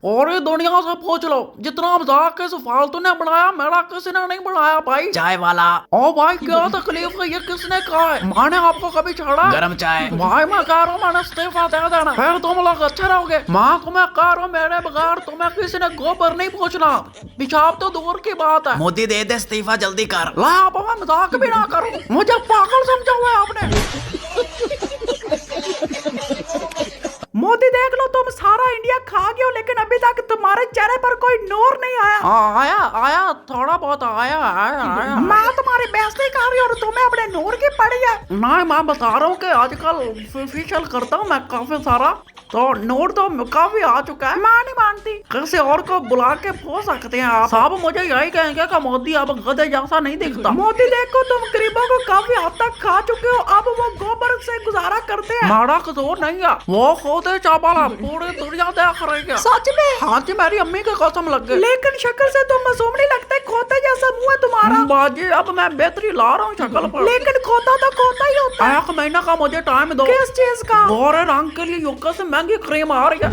और ये दुनिया से पूछ लो, जितना मजाक किस फालतू ने बढ़ाया, मेरा किसी ने नहीं बढ़ाया भाई। चाय वाला। ओ भाई क्या तकलीफ है, ये किसने कहा है? मैंने आपको कभी छाड़ा? गरम चाय। भाई मैं कह रहा हूँ मैंने इस्तीफा दे देना, फिर तुम लोग अच्छे रहोगे। मैं तुम्हें कह रहा हूँ मेरे बगैर तुम्हें किसी ने गोबर नहीं पूछना, पेशाब तो दूर की बात है। मोदी दे दे इस्तीफा जल्दी कर। ला आप मैं मजाक भी ना करूँ, मुझे पागल समझा हुआ है आपने। मोदी देख लो तुम सारा इंडिया खा गए हो, लेकिन अभी तक तुम्हारे चेहरे पर कोई नूर नहीं आया। आया आया थोड़ा बहुत आया आया। मैं तुम्हारी बेइज्जती कर रही हूँ और तुम्हें अपने नूर की पड़ी है। नहीं मैं बता रहा हूँ कि आजकल फेशियल करता हूँ मैं काफी सारा, तो नोट तो काफी आ चुका है। मैं नहीं मानती, किसी और को बुला के हो सकते हैं आप। साहब मुझे यही कहेंगे कि मोदी अब गधे जैसा नहीं दिखता। मोदी देखो तुम गरीबों को काफी हद तक खा चुके हो, अब वो गोबर से गुजारा करते हैं। माड़ा कसूर नहीं है, वो खोते चावल पूरी दुनिया देख रही है। सच में? हाँ जी मेरी अम्मी की कसम लग गई। लेकिन शक्ल से तुम मासूम नहीं लगते, खोते जैसा मुंह है तुम्हारा। बाजी अब मैं बेहतरी ला रहा हूँ शक्ल पर। लेकिन खोता तो खोता ही होता है। 1 महीना का मुझे टाइम दो। किस चीज का? गोरे रंग के लिए यूका से महंगी क्रीम आ रही है।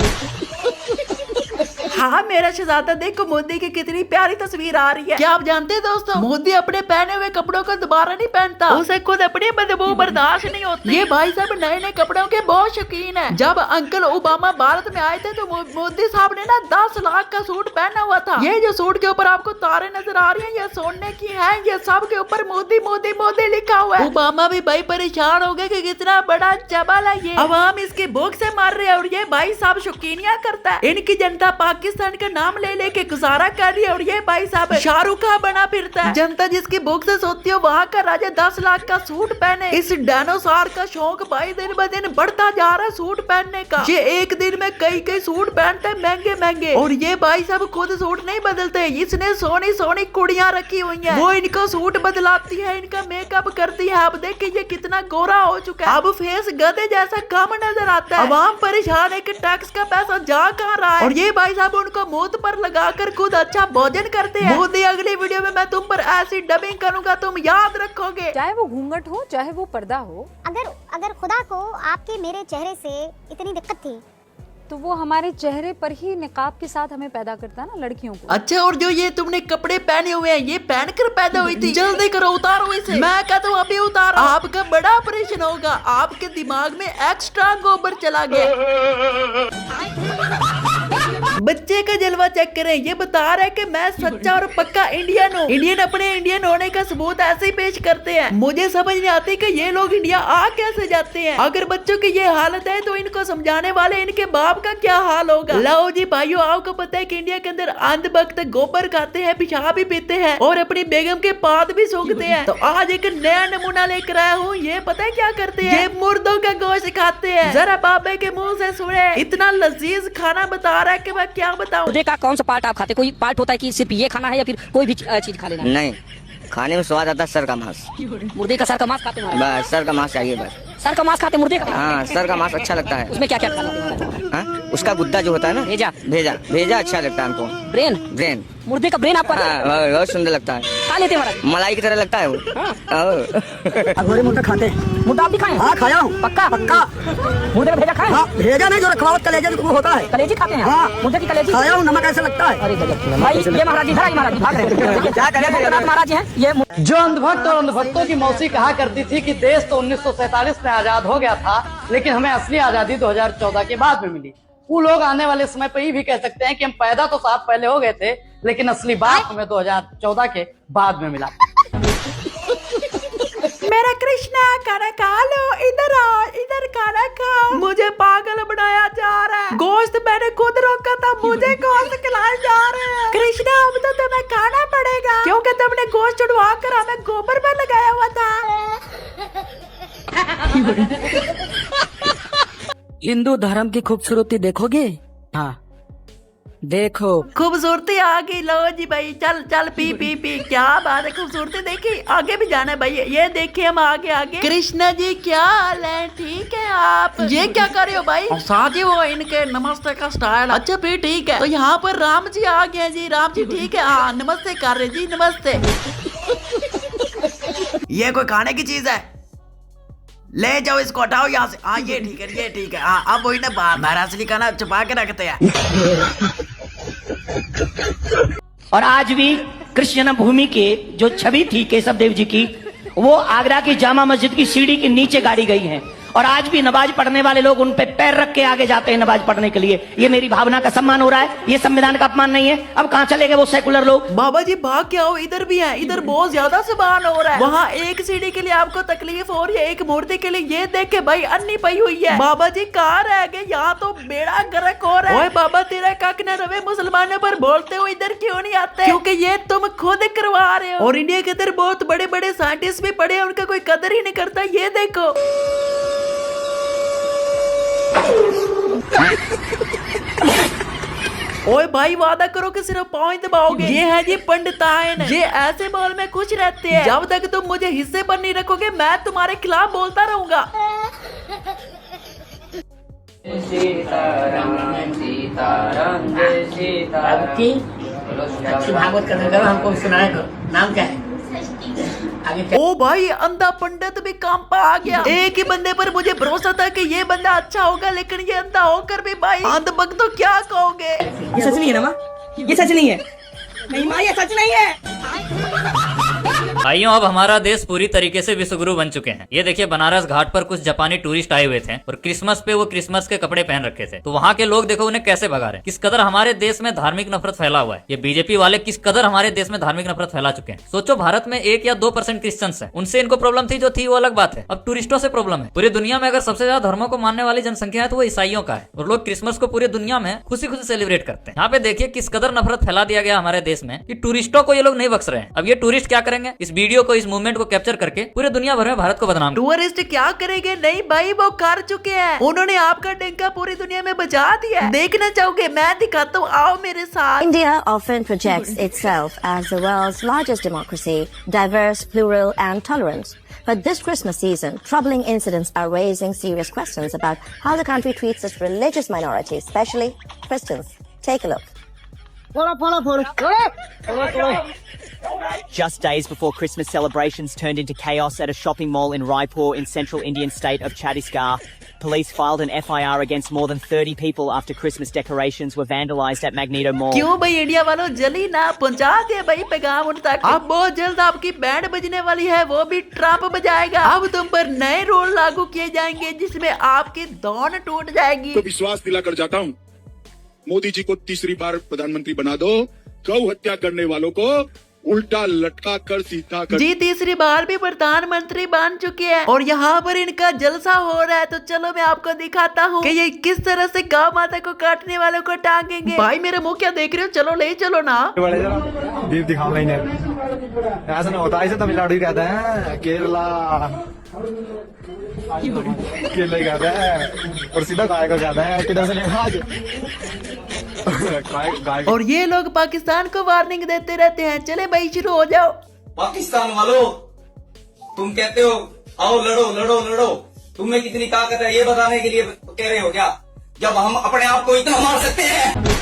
हाँ मेरा शहजादा देखो मोदी की कितनी प्यारी तस्वीर आ रही है। क्या आप जानते हैं दोस्तों, मोदी अपने पहने हुए कपड़ों को दोबारा नहीं पहनता, उसे खुद अपनी बदबू बर्दाश्त नहीं होती। ये भाई साहब नए नए कपड़ों के बहुत शौकीन है। जब अंकल ओबामा भारत में आए थे तो मोदी साहब ने ना 10 लाख का सूट पहना हुआ था। ये जो सूट के ऊपर आपको तारे नजर आ रही है ये सोने की है, ये सब के ऊपर मोदी मोदी मोदी लिखा हुआ है। ओबामा भी भाई परेशान हो गए कि कितना बड़ा चबल है ये, अवाम इसके भूख से मर रहे हैं और ये भाई साहब शौकीनियां करता है। इनकी जनता पाकिस्तान का नाम ले लेके गुजारा कर रही है और ये भाई साहब शाहरुख खान बना फिरता है। जनता जिसकी भूख से सोती है वहाँ का राजा 10 लाख का सूट पहने। इस डायनासोर का शौक भाई दिन ब दिन बढ़ता जा रहा है सूट पहनने का। ये एक दिन में कई कई सूट पहनते हैं महंगे महंगे, और ये भाई साहब खुद सूट नहीं बदलते, इसने सोनी सोनी कुड़ियां रखी हुई हैं, वो इनको सूट बदलाती है, इनका मेकअप करती है। अब देखिए ये कितना गोरा हो चुका है, अब फेस गधे जैसा कम नजर आता है। अवाम परेशान है कि टैक्स का पैसा जा कहाँ रहा है, और ये भाई साहब उनको मुंह पर लगाकर खुद अच्छा भोजन करते हैं। मोदी अगली वीडियो में मैं तुम पर ऐसी डबिंग करूंगा तुम याद रखोगे। चाहे वो घूंघट हो चाहे वो पर्दा हो, अगर खुदा को आपके मेरे चेहरे से इतनी दिक्कत थी तो वो हमारे चेहरे पर ही निकाब के साथ हमें पैदा करता है ना लड़कियों को। अच्छा और जो ये तुमने कपड़े पहने हुए हैं ये पहन कर पैदा हुई थी? जल्दी करो उतारो इसे। मैं कहता हूँ अभी उतारो, आपका बड़ा ऑपरेशन होगा, आपके दिमाग में एक्स्ट्रा गोबर चला गया। बच्चे का जलवा चेक करें, ये बता रहा है कि मैं सच्चा और पक्का इंडियन हूँ। इंडियन अपने इंडियन होने का सबूत ऐसे ही पेश करते हैं। मुझे समझ नहीं आती कि ये लोग इंडिया आ कैसे जाते हैं। अगर बच्चों की ये हालत है तो इनको समझाने वाले इनके बाप का क्या हाल होगा। लो जी भाइयों आपको पता है कि इंडिया के अंदर अंध भक्त गोबर खाते हैं, पेशाब भी पीते हैं और अपनी बेगम के पाद भी सूंघते हैं। तो आज एक नया नमूना लेकर आया हूँ। ये पता है क्या करते हैं? ये मुर्दों का गोश्त खाते हैं। जरा बाबे के मुंह से सुने, इतना लजीज खाना बता रहा है कि मैं क्या बताऊं। मुर्दे का कौन सा पार्ट आप खाते? कोई पार्ट होता है कि सिर्फ ये खाना है या फिर कोई भी चीज खा लेना? नहीं, खाने में स्वाद आता है सर का मांस। मुर्दे का सर का मांस खाते हैं? बस सर का मांस चाहिए बस। सर का मांस खाते मुर्दे का? हाँ सर का मांस अच्छा लगता है। उसमें क्या क्या खाना? हाँ उसका गुद्दा जो होता है ना, भेजा भेजा भेजा अच्छा लगता है हमको। ब्रेन? ब्रेन मुर्दे का ब्रेन आपको बहुत सुंदर लगता है। खा लेते महाराज? मलाई की तरह लगता है वो। अघोरे मुर्गा खाते हैं? मुर्दा आप भी खाए? हाँ खाया हूँ। पक्का पक्का? मुर्दे का भेजा खाए? हाँ भेजा नहीं, जो रखवावत कलेजा जो होता है कलेजी खाते हैं? हाँ मुर्दे की कलेजी खाया हूँ। नमक ऐसा लगता है। अरे गजब भाई, ये महाराज जी महाराज जी भाग रहे हैं। क्या करें महाराज जी हैं ये। जो अंधभक्त और अंधभक्तों की मौसी कहा करती थी कि देश तो 1947 में आजाद हो गया था, लेकिन हमें असली आजादी 2014 के बाद में मिली। वो लोग आने वाले समय पर ये भी कह सकते हैं कि हम पैदा तो साथ पहले हो गए थे, लेकिन असली बात हमें 2014 के बाद में मिला। मेरा कृष्णा खाना खा लो, इधर आओ, इधर खाना खाओ। मुझे पागल बनाया जा रहा है। गोश्त मैंने खुद रोका था, मुझे गोश्त खिलाए जा रहे हैं। कृष्णा अब तो तुम्हें खाना पड़ेगा क्योंकि तुमने गोश्त चढ़वा कर हमें गोबर में लगाया हुआ था। हिंदू धर्म की खूबसूरती देखोगे? हाँ देखो खूबसूरती आ गई। लो जी भाई चल चल पी पी पी। क्या बात है, खूबसूरती देखी, आगे भी जाना है भाई। ये देखिए हम आगे आगे। कृष्णा जी क्या हाल है? ठीक है आप ये क्या कर रहे हो भाई? साजी वो इनके नमस्ते का स्टाइल। अच्छा फिर ठीक है। तो यहाँ पर राम जी आ गए जी। राम जी ठीक है, हाँ नमस्ते कर रहे जी, नमस्ते। ये कोई खाने की चीज है? ले जाओ इसको, हटाओ यहाँ से। हाँ ये ठीक है, ये ठीक है। हाँ अब वही ना बात, महाराष्ट्र का ना छुपा के रखते हैं। और आज भी कृष्ण जन्मभूमि की जो छवि थी केशव देव जी की, वो आगरा की जामा मस्जिद की सीढ़ी के नीचे गाड़ी गई है। और आज भी नमाज पढ़ने वाले लोग उन पे पैर रख के आगे जाते हैं नमाज पढ़ने के लिए। ये मेरी भावना का सम्मान हो रहा है, ये संविधान का अपमान नहीं है। अब कहाँ चले गए वो सेकुलर लोग? बाबा जी भाग के आओ, इधर भी है, इधर बहुत ज्यादा सम्मान हो रहा है। वहाँ एक सीढ़ी के लिए आपको तकलीफ हो रही है, एक मूर्ति के लिए ये देख के भाई अन्नी पई हुई है। बाबा जी कहाँ रह गए? यहाँ तो बेड़ा गर्क हो रहा है। ओए बाबा तेरा कक न रवे, मुसलमानों पर बोलते हो इधर क्यों नहीं आते? क्योंकि ये तुम खुद करवा रहे हो। और इंडिया के अंदर बहुत बड़े बड़े साइंटिस्ट भी पड़े हैं, उनका कोई कदर ही नहीं करता। ये देखो ओए भाई वादा करो कि सिर्फ पाँव ही दबाओगे। ये है जी पंडितायन, ये ऐसे माहौल में खुश रहते हैं। जब तक तुम मुझे हिस्से पर नहीं रखोगे मैं तुम्हारे खिलाफ बोलता रहूंगा। अच्छी भागवत कथा करो, हमको सुनाए करो। नाम क्या है? ओ भाई अंधा पंडित भी काम पर आ गया। एक ही बंदे पर मुझे भरोसा था कि ये बंदा अच्छा होगा, लेकिन ये अंधा होकर भी भाई अंधभक्त तो क्या कहोगे? ये सच नहीं है ना माँ? ये सच नहीं है। नहीं माँ, ये सच नहीं है। भाइयों अब हमारा देश पूरी तरीके से विश्वगुरु बन चुके हैं। ये देखिए बनारस घाट पर कुछ जापानी टूरिस्ट आए हुए थे और क्रिसमस पे वो क्रिसमस के कपड़े पहन रखे थे। तो वहाँ के लोग देखो उन्हें कैसे भगा रहे हैं। किस कदर हमारे देश में धार्मिक नफरत फैला हुआ है। ये बीजेपी वाले किस कदर हमारे देश में धार्मिक नफरत फैला चुके हैं। सोचो भारत में 1 या 2% क्रिश्चियंस हैं, उनसे इनको प्रॉब्लम थी जो थी वो अलग बात है। अब टूरिस्टों से प्रॉब्लम है। पूरी दुनिया में अगर सबसे ज्यादा धर्मों को मानने वाली जनसंख्या है तो वो ईसाइयों का है और लोग क्रिसमस को पूरी दुनिया में खुशी खुशी सेलिब्रेट करते हैं। यहाँ पे देखिए किस कदर नफरत फैला दिया गया हमारे देश में कि टूरिस्टों को ये लोग नहीं बख्श रहे हैं। अब ये टूरिस्ट क्या करेंगे? इस वीडियो को, इस मूवमेंट को कैप्चर करके पूरे दुनिया भर में भारत को बदनाम। टूरिस्ट क्या करेंगे? नहीं भाई वो कर चुके हैं, उन्होंने आपका डंका पूरी दुनिया में बजा दिया है। देखना चाहोगे? मैं दिखाता हूँ, आओ मेरे साथ। India often projects itself as the world's largest democracy, diverse, plural and tolerant. But this Christmas season, troubling incidents are raising serious questions about how the country treats its religious minorities, especially Christians. Take a look. Just days before Christmas celebrations turned into chaos at a shopping mall in Raipur in central Indian state of Chhattisgarh, police filed an FIR against more than 30 people after Christmas decorations were vandalized at Magneto Mall. क्यों भाई India वालों, जल्दी ना पहुंचा दे भाई पैगाम उन तक। अब बहुत जल्द आपकी बैंड बजने वाली है, वो भी ट्रम्प बजाएगा। अब तुम पर नए रूल लागू किए जाएंगे जिसमें आपकी दौन टूट जाएगी। तो विश्वास दिलाकर जाता हूँ, मोदी जी को तीसरी बार प्रधानमंत्री बना दो। गौ हत्या करने वालों को उल्टा लटका कर सीधा कर। जी तीसरी बार भी प्रधानमंत्री बन चुके हैं और यहाँ पर इनका जलसा हो रहा है। तो चलो मैं आपको दिखाता हूँ कि ये किस तरह से गौ माता को काटने वालों को टांगेंगे। भाई मेरे मुंह क्या देख रहे हो? चलो ले चलो ना। दीप दिखाओ नहीं, ऐसा नहीं होता। ऐसे तमिलनाडु कहते हैं, केरला केरला कहते हैं और सीधा गाय को कहते हैं। किधर से और ये लोग पाकिस्तान को वार्निंग देते रहते हैं। चले भाई शुरू हो जाओ। पाकिस्तान वालों, तुम कहते हो आओ लड़ो लड़ो लड़ो, तुम में कितनी ताकत है ये बताने के लिए कह रहे हो क्या? जब हम अपने आप को इतना मार सकते हैं।